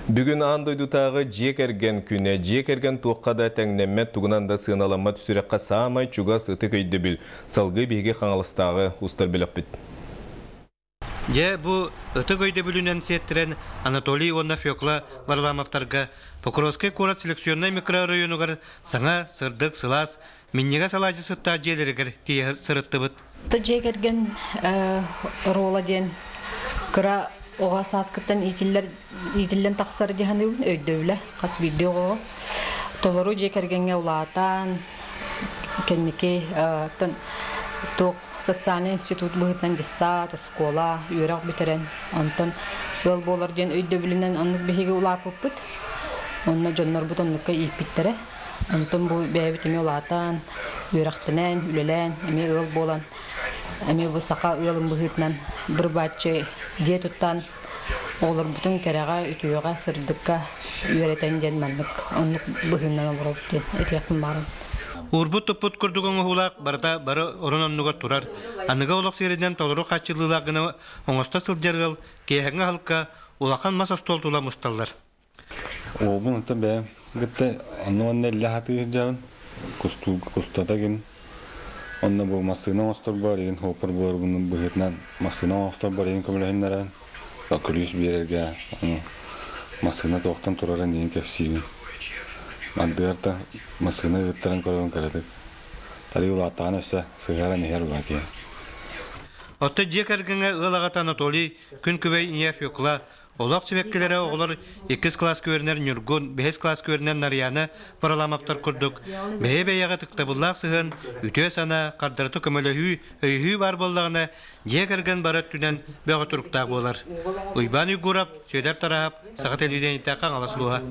Бүгін андойдутағы жек әрген күне, жек әрген туққада тәңнемет туғынанда сыналама түсірекқа саамай чуға сыты көйді біл. Салғы бейге қаңылыстағы ұстар білік біт. Бұл ұты көйді білінен сеттірен Анатолий Оннафёкла барламаптарға Покровский курат селекционный микрорайонығыр саңа сырдық сылас миннеге салажы сытта желерігір тие сырытты бұд. Жек әрген рола ден күра оға саскыттан итиллен тақсары дегені өйдөйлі қас білді оғы. Толыру жекергенге ұлатан, кәнеке тоқ социальный институт бұғытнан жаса, скола, үйрақ бітерен. Онтан жол болар ден өйдөйлінен онық бейге ұлапып бұд. Онына жонлар бұд оныққа иппеттері. Онтан бұл бәйбітіме ұлатан, үйрақтынен, үлелен, әме ұл болан. Әме бұл сақа ұлым бұғытнан бір бәтші де тұттан олар бүтін кәреға, үтіуіға, сырдыққа үйретен ден мәлік. Онық бұғыннан олар өпті, өтіяқын барын. Урбут тұппут күрдігін ұғылақ барда бары орын оннуға тұрар. Аныға олақ середен толыру қатшылылағыны оңыста сылдергіл кейхіңі халыққа олақан мас остол тұла мұсталдар. Олбын ұтты бәй, ғытты анны әлі хаты жағын, күстата ген. Онна бұл масына остор бар, еген хопыр бар, бұның бұғетінен масына остор бар, еген көмілігіндерін. Күліс берерге, масына тоқтан тұраран еген кәпсейін. Мандығарда масына өттірін көрігін кәледік. Тали ұл аттаған өсі сығаран егер ұға кен. Отты жек әргіңе ұлағат Анатолий күн көбей Оннафёкла олақ себеккелері оғылар 2 класс көрінер Нюргун, 5 класс көрінер Нарияны параламаптар күрдік. Бәйе бәйеға тұқтабыллақ сығын, үтіе сана, қардырты көмілі өйі бар болдағына жек әрген барат түнен бәғі тұрықтағы болар. Ұйбан үйгурап, сөйдер тарап, саға телевизионетті қаңаласылуға.